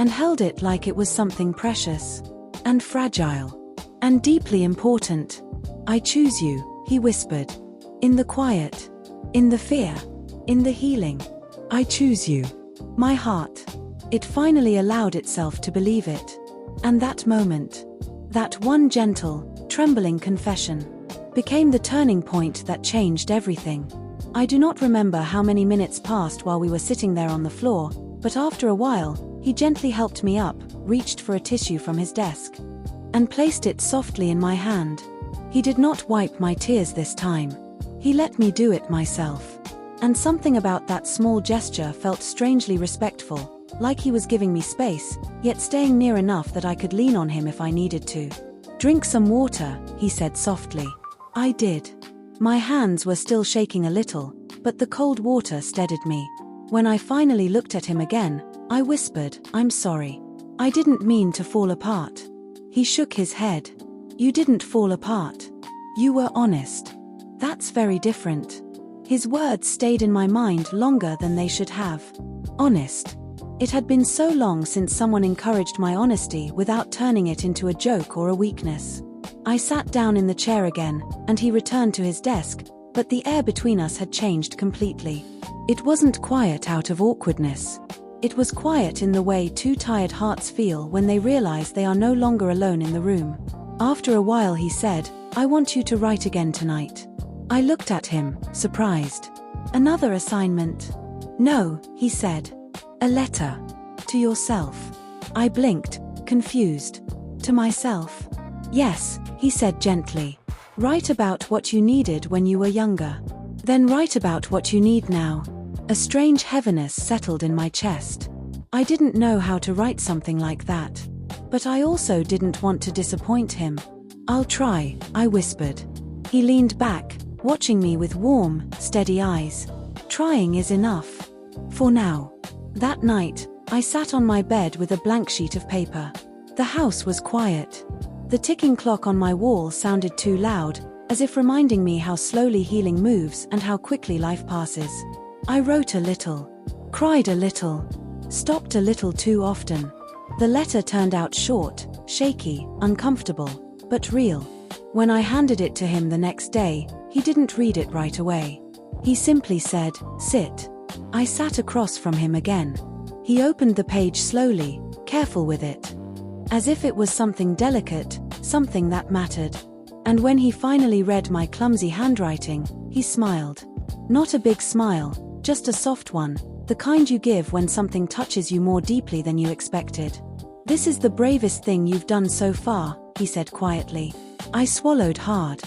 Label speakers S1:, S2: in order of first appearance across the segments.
S1: and held it like it was something precious, and fragile, and deeply important. "I choose you," he whispered. "In the quiet, in the fear, in the healing. I choose you." My heart, it finally allowed itself to believe it. And that moment, that one gentle, trembling confession, became the turning point that changed everything. I do not remember how many minutes passed while we were sitting there on the floor, but after a while, he gently helped me up, reached for a tissue from his desk, and placed it softly in my hand. He did not wipe my tears this time. He let me do it myself. And something about that small gesture felt strangely respectful, like he was giving me space, yet staying near enough that I could lean on him if I needed to. "Drink some water," he said softly. I did. My hands were still shaking a little, but the cold water steadied me. When I finally looked at him again, I whispered, "I'm sorry. I didn't mean to fall apart." He shook his head. "You didn't fall apart. You were honest. That's very different." His words stayed in my mind longer than they should have. Honest. It had been so long since someone encouraged my honesty without turning it into a joke or a weakness. I sat down in the chair again, and he returned to his desk, but the air between us had changed completely. It wasn't quiet out of awkwardness. It was quiet in the way two tired hearts feel when they realize they are no longer alone in the room. After a while he said, "I want you to write again tonight." I looked at him, surprised. "Another assignment?" "No," he said. "A letter. To yourself." I blinked, confused. "To myself?" "Yes," he said gently. "Write about what you needed when you were younger. Then write about what you need now." A strange heaviness settled in my chest. I didn't know how to write something like that. But I also didn't want to disappoint him. "I'll try," I whispered. He leaned back, watching me with warm, steady eyes. "Trying is enough. For now." That night, I sat on my bed with a blank sheet of paper. The house was quiet. The ticking clock on my wall sounded too loud, as if reminding me how slowly healing moves and how quickly life passes. I wrote a little, cried a little, stopped a little too often. The letter turned out short, shaky, uncomfortable, but real. When I handed it to him the next day, he didn't read it right away. He simply said, "Sit." I sat across from him again. He opened the page slowly, careful with it, as if it was something delicate, something that mattered. And when he finally read my clumsy handwriting, he smiled. Not a big smile, just a soft one, the kind you give when something touches you more deeply than you expected. "This is the bravest thing you've done so far," he said quietly. I swallowed hard.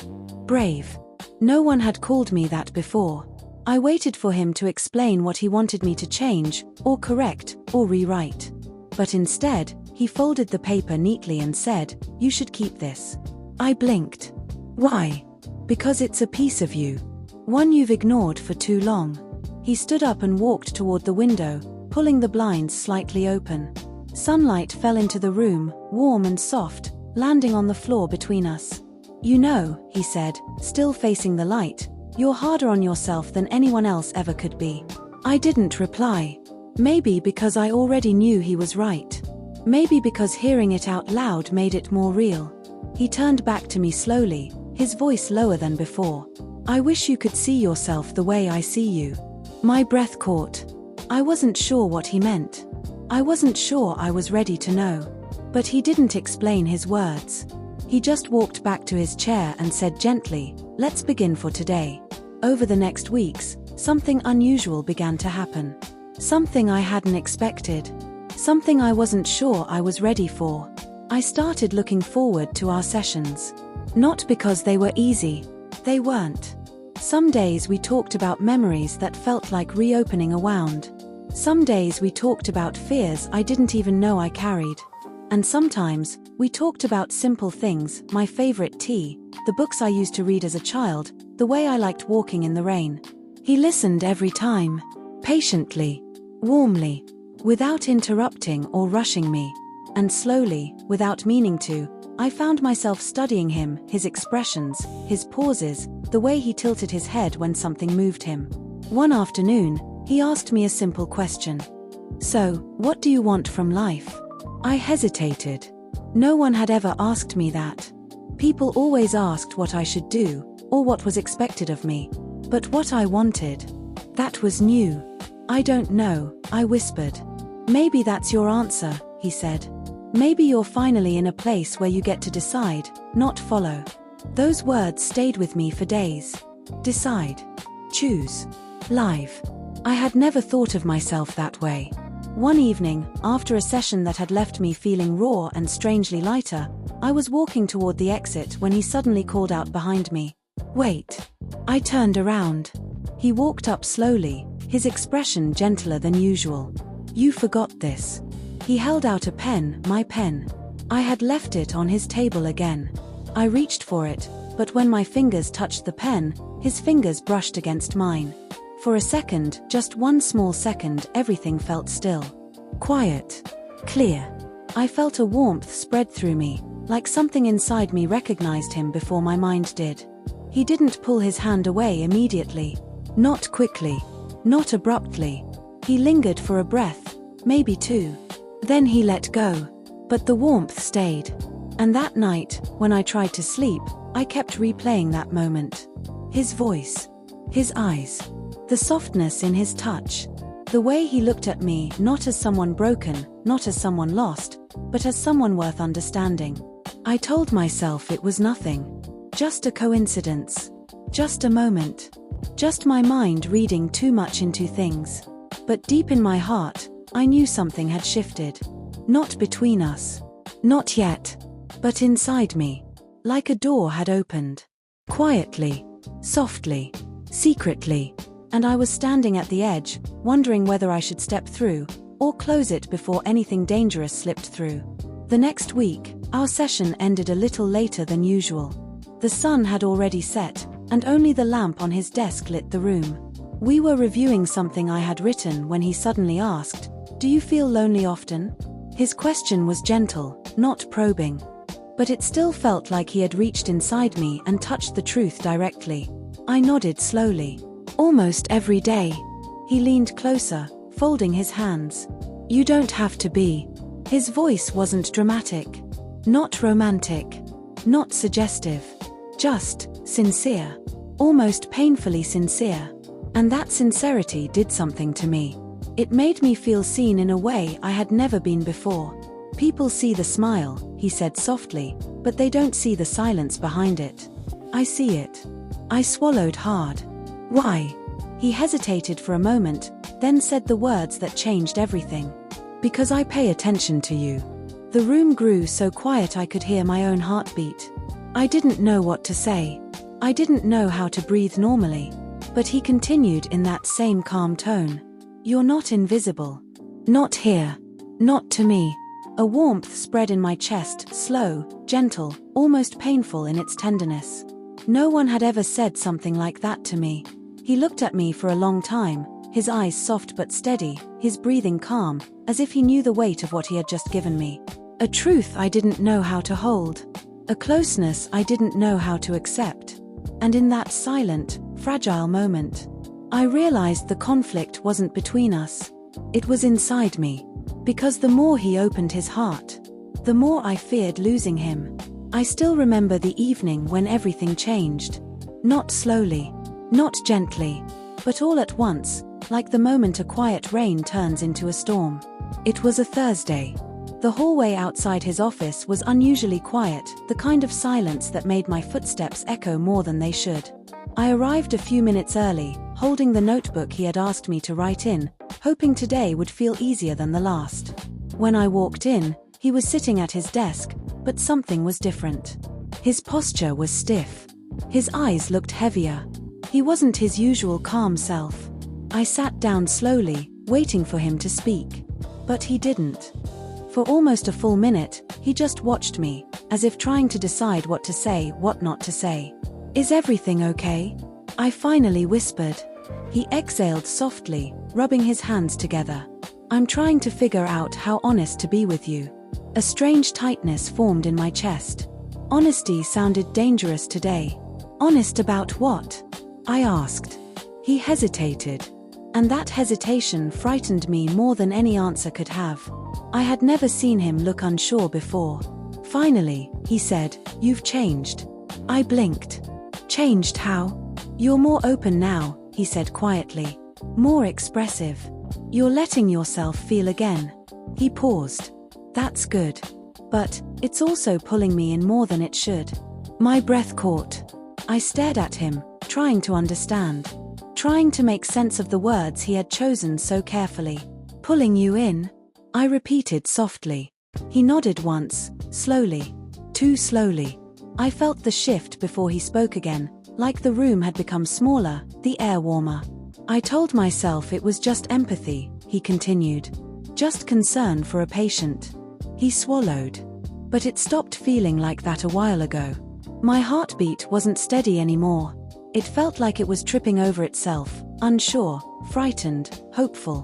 S1: Brave. No one had called me that before. I waited for him to explain what he wanted me to change, or correct, or rewrite. But instead, he folded the paper neatly and said, "You should keep this." I blinked. "Why?" "Because it's a piece of you. One you've ignored for too long." He stood up and walked toward the window, pulling the blinds slightly open. Sunlight fell into the room, warm and soft, landing on the floor between us. "You know," he said, still facing the light, "you're harder on yourself than anyone else ever could be." I didn't reply. Maybe because I already knew he was right. Maybe because hearing it out loud made it more real. He turned back to me slowly, his voice lower than before. "I wish you could see yourself the way I see you." My breath caught. I wasn't sure what he meant. I wasn't sure I was ready to know. But he didn't explain his words. He just walked back to his chair and said gently, "Let's begin for today." Over the next weeks, something unusual began to happen. Something I hadn't expected. Something I wasn't sure I was ready for. I started looking forward to our sessions. Not because they were easy. They weren't. Some days we talked about memories that felt like reopening a wound. Some days we talked about fears I didn't even know I carried. And sometimes, we talked about simple things, my favorite tea, the books I used to read as a child, the way I liked walking in the rain. He listened every time. Patiently. Warmly. Without interrupting or rushing me. And slowly, without meaning to, I found myself studying him, his expressions, his pauses, the way he tilted his head when something moved him. One afternoon, he asked me a simple question. "So, what do you want from life?" I hesitated. No one had ever asked me that. People always asked what I should do, or what was expected of me. But what I wanted, that was new. I don't know, I whispered. Maybe that's your answer, he said. Maybe you're finally in a place where you get to decide, not follow. Those words stayed with me for days. Decide. Choose. Live. I had never thought of myself that way. One evening, after a session that had left me feeling raw and strangely lighter, I was walking toward the exit when he suddenly called out behind me. Wait. I turned around. He walked up slowly, his expression gentler than usual. You forgot this. He held out a pen, my pen. I had left it on his table again. I reached for it, but when my fingers touched the pen, his fingers brushed against mine. For a second, just one small second, everything felt still. Quiet. Clear. I felt a warmth spread through me, like something inside me recognized him before my mind did. He didn't pull his hand away immediately. Not quickly. Not abruptly. He lingered for a breath, maybe two. Then he let go. But the warmth stayed. And that night, when I tried to sleep, I kept replaying that moment. His voice. His eyes. The softness in his touch. The way he looked at me, not as someone broken, not as someone lost, but as someone worth understanding. I told myself it was nothing. Just a coincidence. Just a moment. Just my mind reading too much into things. But deep in my heart, I knew something had shifted. Not between us. Not yet. But inside me. Like a door had opened. Quietly. Softly. Secretly. And I was standing at the edge, wondering whether I should step through, or close it before anything dangerous slipped through. The next week, our session ended a little later than usual. The sun had already set, and only the lamp on his desk lit the room. We were reviewing something I had written when he suddenly asked, "Do you feel lonely often?" His question was gentle, not probing. But it still felt like he had reached inside me and touched the truth directly. I nodded slowly. Almost every day. He leaned closer, folding his hands. You don't have to be. His voice wasn't dramatic. Not romantic. Not suggestive. Just sincere. Almost painfully sincere. And that sincerity did something to me. It made me feel seen in a way I had never been before. People see the smile, he said softly, but they don't see the silence behind it. I see it. I swallowed hard. Why? He hesitated for a moment, then said the words that changed everything. Because I pay attention to you. The room grew so quiet I could hear my own heartbeat. I didn't know what to say. I didn't know how to breathe normally. But he continued in that same calm tone. You're not invisible. Not here. Not to me. A warmth spread in my chest, slow, gentle, almost painful in its tenderness. No one had ever said something like that to me. He looked at me for a long time, his eyes soft but steady, his breathing calm, as if he knew the weight of what he had just given me. A truth I didn't know how to hold. A closeness I didn't know how to accept. And in that silent, fragile moment, I realized the conflict wasn't between us. It was inside me. Because the more he opened his heart, the more I feared losing him. I still remember the evening when everything changed. Not slowly. Not gently, but all at once, like the moment a quiet rain turns into a storm. It was a Thursday. The hallway outside his office was unusually quiet, the kind of silence that made my footsteps echo more than they should. I arrived a few minutes early, holding the notebook he had asked me to write in, hoping today would feel easier than the last. When I walked in, he was sitting at his desk, but something was different. His posture was stiff. His eyes looked heavier. He wasn't his usual calm self. I sat down slowly, waiting for him to speak. But he didn't. For almost a full minute, he just watched me, as if trying to decide what to say, what not to say. Is everything okay? I finally whispered. He exhaled softly, rubbing his hands together. I'm trying to figure out how honest to be with you. A strange tightness formed in my chest. Honesty sounded dangerous today. Honest about what? I asked. He hesitated. And that hesitation frightened me more than any answer could have. I had never seen him look unsure before. Finally, he said, "You've changed." I blinked. "Changed how?" "You're more open now," he said quietly. "More expressive. You're letting yourself feel again." He paused. "That's good. But it's also pulling me in more than it should." My breath caught. I stared at him, trying to understand. Trying to make sense of the words he had chosen so carefully. "Pulling you in?" I repeated softly. He nodded once, slowly. Too slowly. I felt the shift before he spoke again, like the room had become smaller, the air warmer. "I told myself it was just empathy," he continued. "Just concern for a patient." He swallowed. "But it stopped feeling like that a while ago." My heartbeat wasn't steady anymore. It felt like it was tripping over itself, unsure, frightened, hopeful.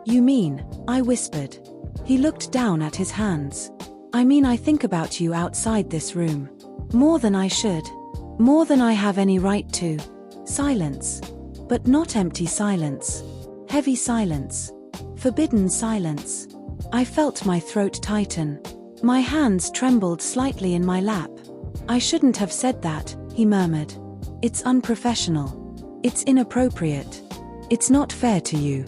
S1: "You mean?" I whispered. He looked down at his hands. "I mean, I think about you outside this room. More than I should. More than I have any right to." Silence. But not empty silence. Heavy silence. Forbidden silence. I felt my throat tighten. My hands trembled slightly in my lap. "I shouldn't have said that," he murmured. "It's unprofessional. It's inappropriate. It's not fair to you."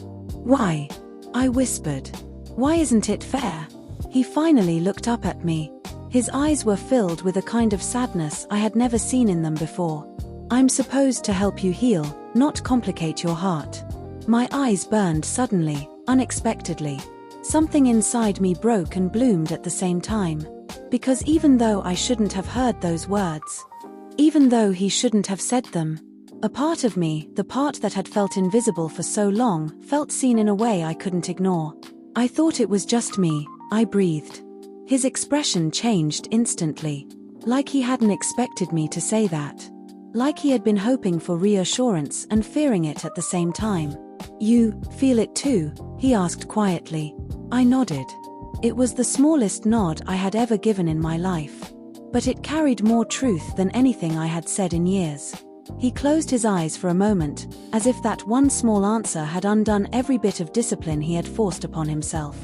S1: "Why?" I whispered. "Why isn't it fair?" He finally looked up at me. His eyes were filled with a kind of sadness I had never seen in them before. "I'm supposed to help you heal, not complicate your heart." My eyes burned suddenly, unexpectedly. Something inside me broke and bloomed at the same time. Because even though I shouldn't have heard those words, even though he shouldn't have said them, a part of me, the part that had felt invisible for so long, felt seen in a way I couldn't ignore. "I thought it was just me," I breathed. His expression changed instantly. Like he hadn't expected me to say that. Like he had been hoping for reassurance and fearing it at the same time. "You feel it too?" he asked quietly. I nodded. It was the smallest nod I had ever given in my life. But it carried more truth than anything I had said in years. He closed his eyes for a moment, as if that one small answer had undone every bit of discipline he had forced upon himself.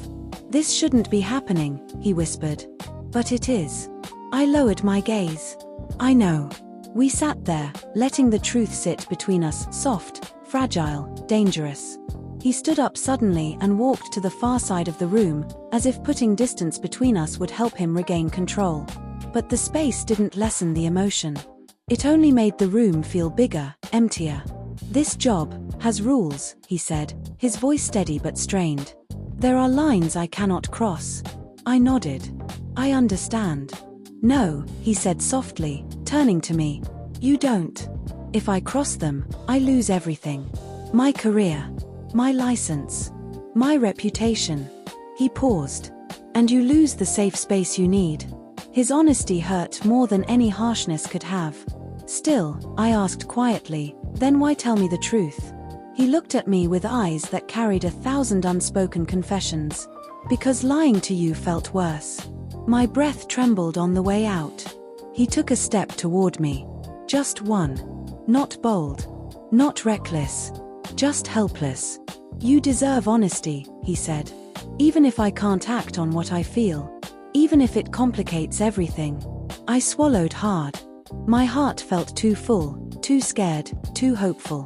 S1: "This shouldn't be happening," he whispered. "But it is." I lowered my gaze. "I know." We sat there, letting the truth sit between us, soft, fragile, dangerous. He stood up suddenly and walked to the far side of the room, as if putting distance between us would help him regain control. But the space didn't lessen the emotion. It only made the room feel bigger, emptier. "This job has rules," he said, his voice steady but strained. "There are lines I cannot cross." I nodded. "I understand." "No," he said softly, turning to me. "You don't. If I cross them, I lose everything. My career. My license. My reputation." He paused. "And you lose the safe space you need." His honesty hurt more than any harshness could have. "Still," I asked quietly, "then why tell me the truth?" He looked at me with eyes that carried 1,000 unspoken confessions. "Because lying to you felt worse." My breath trembled on the way out. He took a step toward me. Just one. Not bold. Not reckless. Just helpless. "You deserve honesty," he said. "Even if I can't act on what I feel. Even if it complicates everything." I swallowed hard. My heart felt too full, too scared, too hopeful.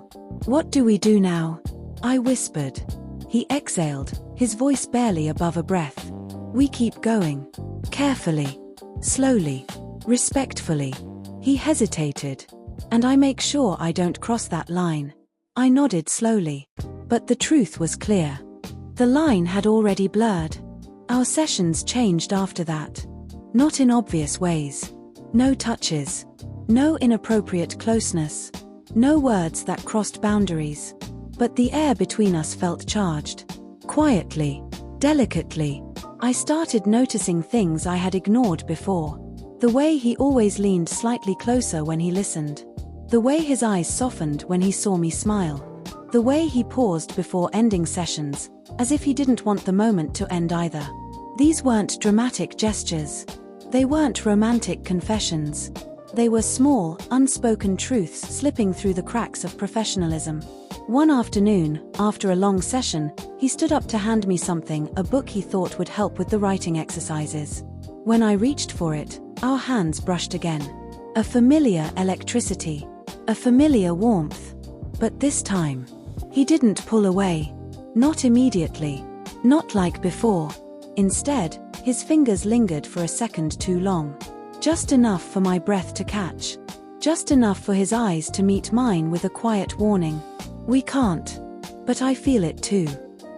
S1: "What do we do now?" I whispered. He exhaled, his voice barely above a breath. "We keep going. Carefully. Slowly. Respectfully." He hesitated. "And I make sure I don't cross that line." I nodded slowly. But the truth was clear. The line had already blurred. Our sessions changed after that. Not in obvious ways. No touches. No inappropriate closeness. No words that crossed boundaries. But the air between us felt charged. Quietly. Delicately. I started noticing things I had ignored before. The way he always leaned slightly closer when he listened. The way his eyes softened when he saw me smile. The way he paused before ending sessions, as if he didn't want the moment to end either. These weren't dramatic gestures. They weren't romantic confessions. They were small, unspoken truths slipping through the cracks of professionalism. One afternoon, after a long session, He stood up to hand me something, a book he thought would help with the writing exercises. When I reached for it, our hands brushed again. A familiar electricity. A familiar warmth. But this time, he didn't pull away. Not immediately. Not like before. Instead, his fingers lingered for a second too long. Just enough for my breath to catch. Just enough for his eyes to meet mine with a quiet warning. We can't. But I feel it too.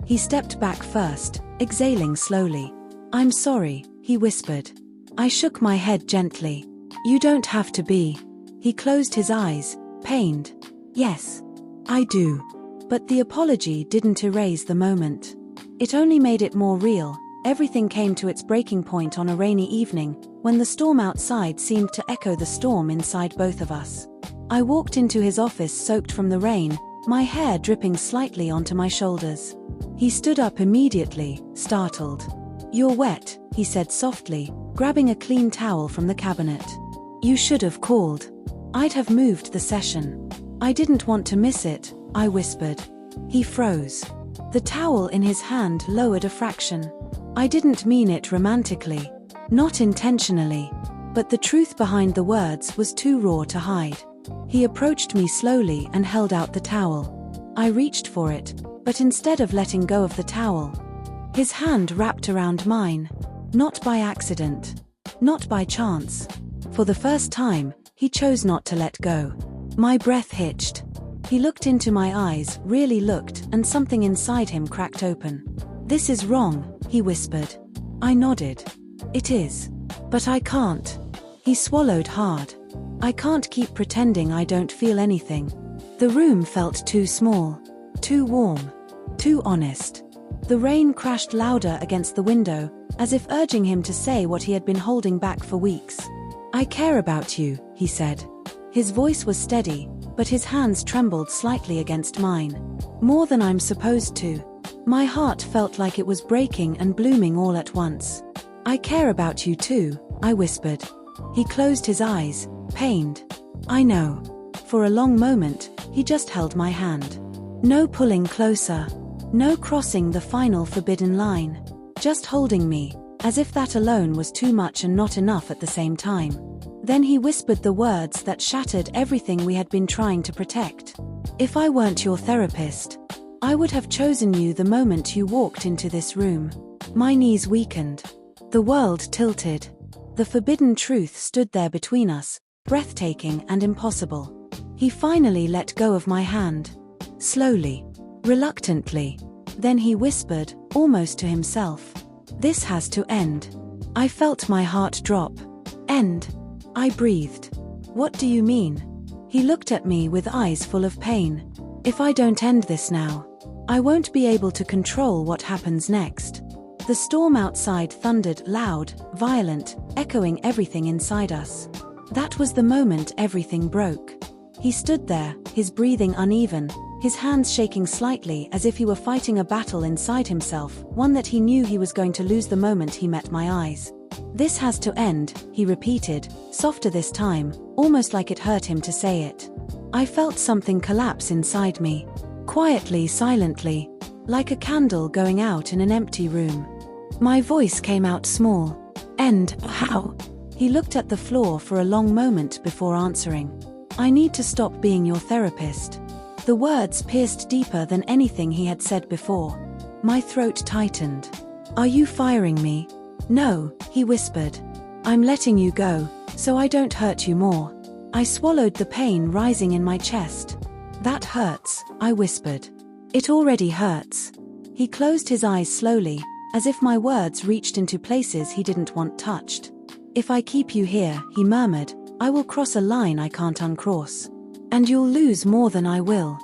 S1: He stepped back first, exhaling slowly. I'm sorry, he whispered. I shook my head gently. You don't have to be. He closed his eyes, pained. Yes, I do. But the apology didn't erase the moment. It only made it more real. Everything came to its breaking point on a rainy evening, when the storm outside seemed to echo the storm inside both of us. I walked into his office soaked from the rain, my hair dripping slightly onto my shoulders. He stood up immediately, startled. You're wet, he said softly, grabbing a clean towel from the cabinet. You should have called. I'd have moved the session. I didn't want to miss it, I whispered. He froze. The towel in his hand lowered a fraction. I didn't mean it romantically. Not intentionally. But the truth behind the words was too raw to hide. He approached me slowly and held out the towel. I reached for it, but instead of letting go of the towel, his hand wrapped around mine. Not by accident. Not by chance. For the first time, he chose not to let go. My breath hitched. He looked into my eyes, really looked, and something inside him cracked open. This is wrong, he whispered. I nodded. It is. But I can't. He swallowed hard. I can't keep pretending I don't feel anything. The room felt too small. Too warm. Too honest. The rain crashed louder against the window, as if urging him to say what he had been holding back for weeks. I care about you, he said. His voice was steady, but his hands trembled slightly against mine. More than I'm supposed to. My heart felt like it was breaking and blooming all at once. I care about you too, I whispered. He closed his eyes, pained. I know. For a long moment, he just held my hand. No pulling closer. No crossing the final forbidden line. Just holding me, as if that alone was too much and not enough at the same time. Then he whispered the words that shattered everything we had been trying to protect. If I weren't your therapist, I would have chosen you the moment you walked into this room. My knees weakened. The world tilted. The forbidden truth stood there between us, breathtaking and impossible. He finally let go of my hand. Slowly. Reluctantly. Then he whispered, almost to himself. This has to end. I felt my heart drop. End. I breathed. What do you mean? He looked at me with eyes full of pain. If I don't end this now, I won't be able to control what happens next. The storm outside thundered loud, violent, echoing everything inside us. That was the moment everything broke. He stood there, his breathing uneven, his hands shaking slightly as if he were fighting a battle inside himself, one that he knew he was going to lose the moment he met my eyes. This has to end, he repeated, softer this time, almost like it hurt him to say it. I felt something collapse inside me. Quietly, silently, like a candle going out in an empty room. My voice came out small. End, how? He looked at the floor for a long moment before answering. I need to stop being your therapist. The words pierced deeper than anything he had said before. My throat tightened. Are you firing me? No, he whispered. I'm letting you go, so I don't hurt you more. I swallowed the pain rising in my chest. That hurts, I whispered. It already hurts. He closed his eyes slowly, as if my words reached into places he didn't want touched. If I keep you here, he murmured, I will cross a line I can't uncross. And you'll lose more than I will.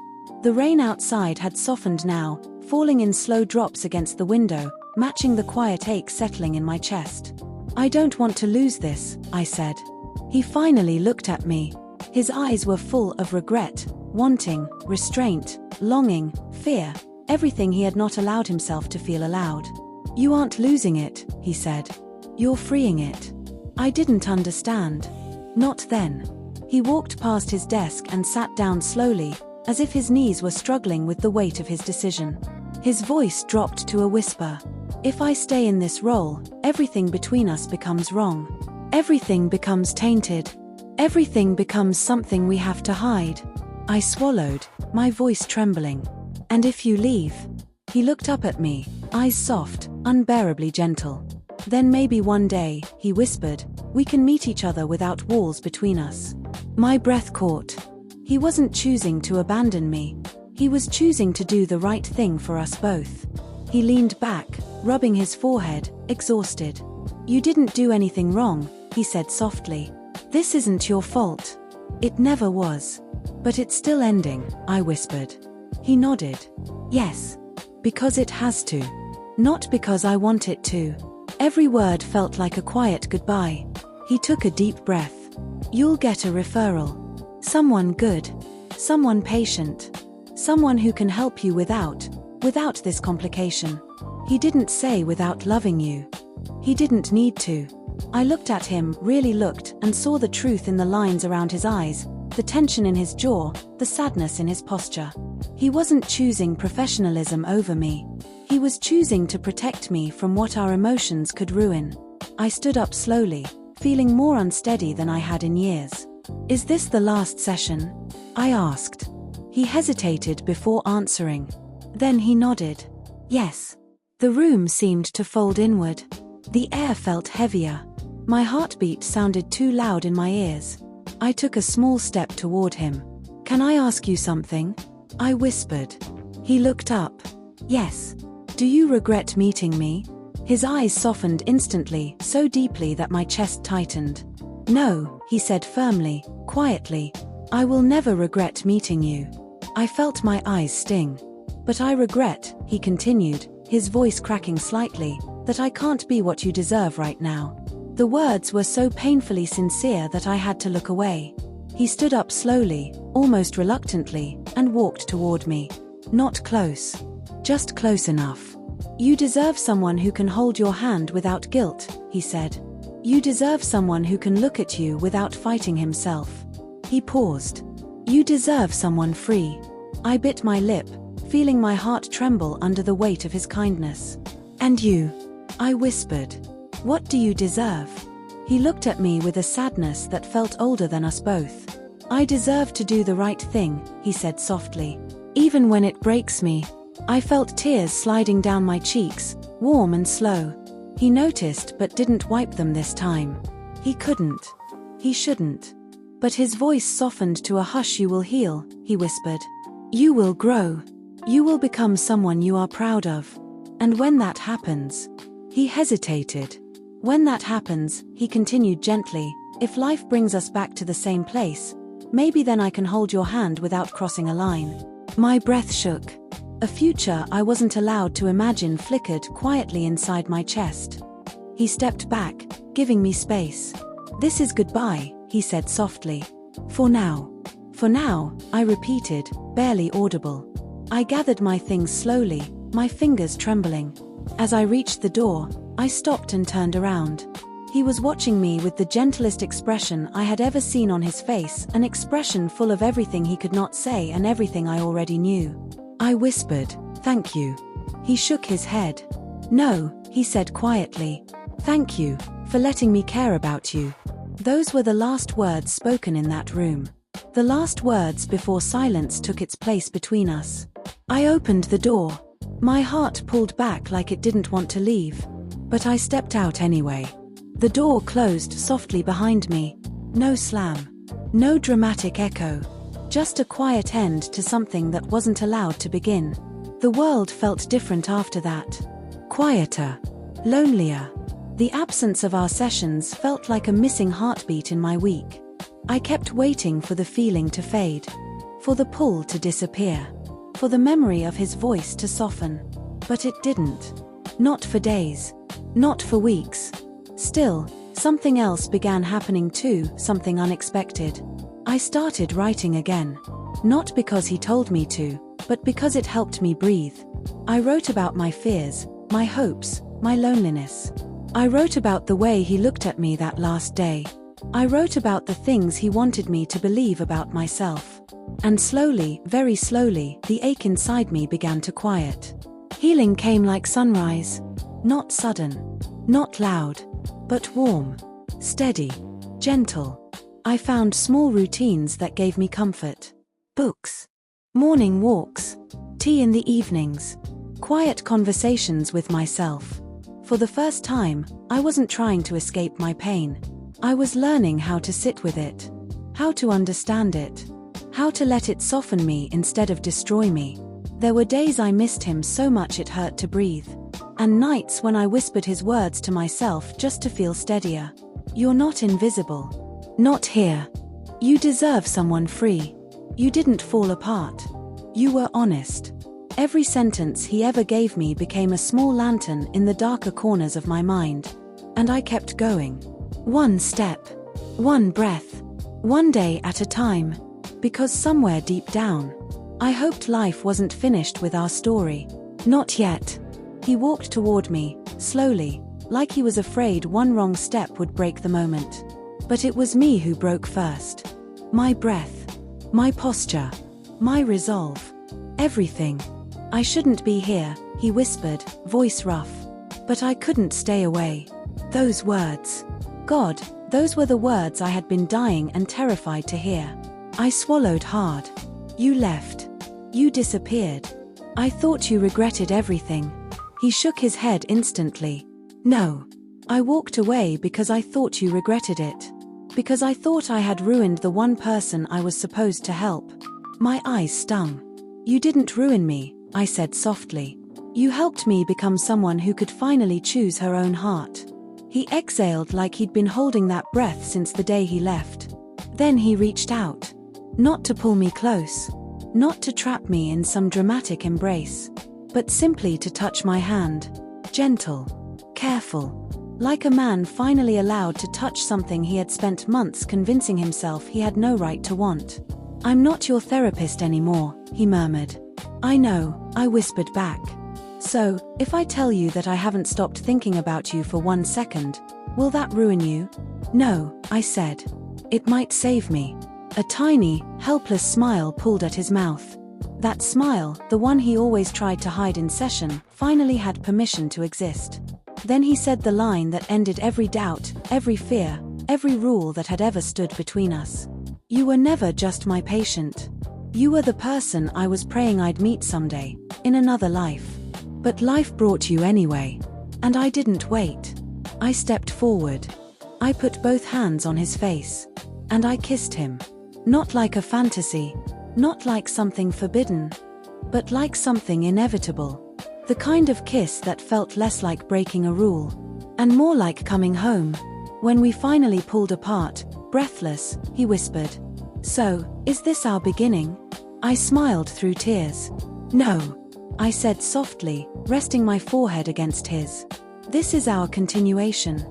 S1: The rain outside had softened now, falling in slow drops against the window, matching the quiet ache settling in my chest. I don't want to lose this, I said. He finally looked at me. His eyes were full of regret, wanting, restraint, longing, fear, everything he had not allowed himself to feel aloud. You aren't losing it, he said. You're freeing it. I didn't understand. Not then. He walked past his desk and sat down slowly, as if his knees were struggling with the weight of his decision. His voice dropped to a whisper. If I stay in this role, everything between us becomes wrong. Everything becomes tainted. Everything becomes something we have to hide. I swallowed, my voice trembling. And if you leave? He looked up at me, eyes soft, unbearably gentle. Then maybe one day, he whispered, we can meet each other without walls between us. My breath caught. He wasn't choosing to abandon me. He was choosing to do the right thing for us both. He leaned back, rubbing his forehead, exhausted. You didn't do anything wrong, he said softly. This isn't your fault. It never was. But it's still ending, I whispered. He nodded. Yes. Because it has to. Not because I want it to. Every word felt like a quiet goodbye. He took a deep breath. You'll get a referral. Someone good. Someone patient. Someone who can help you without this complication. He didn't say without loving you. He didn't need to. I looked at him, really looked, and saw the truth in the lines around his eyes, the tension in his jaw, the sadness in his posture. He wasn't choosing professionalism over me. He was choosing to protect me from what our emotions could ruin. I stood up slowly, feeling more unsteady than I had in years. Is this the last session? I asked. He hesitated before answering. Then he nodded. Yes. The room seemed to fold inward. The air felt heavier. My heartbeat sounded too loud in my ears. I took a small step toward him. Can I ask you something? I whispered. He looked up. Yes. Do you regret meeting me? His eyes softened instantly, so deeply that my chest tightened. No, he said firmly, quietly. I will never regret meeting you. I felt my eyes sting. But I regret, he continued, his voice cracking slightly, that I can't be what you deserve right now. The words were so painfully sincere that I had to look away. He stood up slowly, almost reluctantly, and walked toward me. Not close. Just close enough. You deserve someone who can hold your hand without guilt, he said. You deserve someone who can look at you without fighting himself. He paused. You deserve someone free. I bit my lip, feeling my heart tremble under the weight of his kindness. And you? I whispered. What do you deserve? He looked at me with a sadness that felt older than us both. I deserve to do the right thing, he said softly. Even when it breaks me. I felt tears sliding down my cheeks, warm and slow. He noticed but didn't wipe them this time. He couldn't. He shouldn't. But his voice softened to a hush. You will heal, he whispered. You will grow. You will become someone you are proud of. And when that happens... He hesitated. When that happens, he continued gently, if life brings us back to the same place, maybe then I can hold your hand without crossing a line. My breath shook. A future I wasn't allowed to imagine flickered quietly inside my chest. He stepped back, giving me space. This is goodbye, he said softly. For now. For now, I repeated, barely audible. I gathered my things slowly, my fingers trembling. As I reached the door, I stopped and turned around. He was watching me with the gentlest expression I had ever seen on his face, an expression full of everything he could not say and everything I already knew. I whispered, "Thank you." He shook his head. "No," he said quietly. "Thank you for letting me care about you." Those were the last words spoken in that room. The last words before silence took its place between us. I opened the door. My heart pulled back like it didn't want to leave. But I stepped out anyway. The door closed softly behind me. No slam. No dramatic echo. Just a quiet end to something that wasn't allowed to begin. The world felt different after that. Quieter. Lonelier. The absence of our sessions felt like a missing heartbeat in my week. I kept waiting for the feeling to fade. For the pull to disappear. For the memory of his voice to soften. But it didn't. Not for days. Not for weeks. Still, something else began happening too, something unexpected. I started writing again. Not because he told me to, but because it helped me breathe. I wrote about my fears, my hopes, my loneliness. I wrote about the way he looked at me that last day. I wrote about the things he wanted me to believe about myself. And slowly, very slowly, the ache inside me began to quiet. Healing came like sunrise. Not sudden. Not loud. But warm. Steady. Gentle. I found small routines that gave me comfort. Books. Morning walks. Tea in the evenings. Quiet conversations with myself. For the first time, I wasn't trying to escape my pain. I was learning how to sit with it. How to understand it. How to let it soften me instead of destroy me. There were days I missed him so much it hurt to breathe. And nights when I whispered his words to myself just to feel steadier. You're not invisible. Not here. You deserve someone free. You didn't fall apart. You were honest. Every sentence he ever gave me became a small lantern in the darker corners of my mind. And I kept going. One step. One breath. One day at a time. Because somewhere deep down, I hoped life wasn't finished with our story. Not yet. He walked toward me, slowly, like he was afraid one wrong step would break the moment. But it was me who broke first. My breath. My posture. My resolve. Everything. I shouldn't be here, he whispered, voice rough. But I couldn't stay away. Those words. God, those were the words I had been dying and terrified to hear. I swallowed hard. You left. You disappeared. I thought you regretted everything. He shook his head instantly. No. I walked away because I thought you regretted it. Because I thought I had ruined the one person I was supposed to help. My eyes stung. You didn't ruin me, I said softly. You helped me become someone who could finally choose her own heart. He exhaled like he'd been holding that breath since the day he left. Then he reached out. Not to pull me close. Not to trap me in some dramatic embrace. But simply to touch my hand. Gentle. Careful. Like a man finally allowed to touch something he had spent months convincing himself he had no right to want. I'm not your therapist anymore, he murmured. I know, I whispered back. So, if I tell you that I haven't stopped thinking about you for 1 second, will that ruin you? No, I said. It might save me. A tiny, helpless smile pulled at his mouth. That smile, the one he always tried to hide in session, finally had permission to exist. Then he said the line that ended every doubt, every fear, every rule that had ever stood between us. You were never just my patient. You were the person I was praying I'd meet someday, in another life. But life brought you anyway. And I didn't wait. I stepped forward. I put both hands on his face. And I kissed him. Not like a fantasy. Not like something forbidden. But like something inevitable. The kind of kiss that felt less like breaking a rule. And more like coming home. When we finally pulled apart, breathless, he whispered. So, is this our beginning? I smiled through tears. No. I said softly, resting my forehead against his. This is our continuation.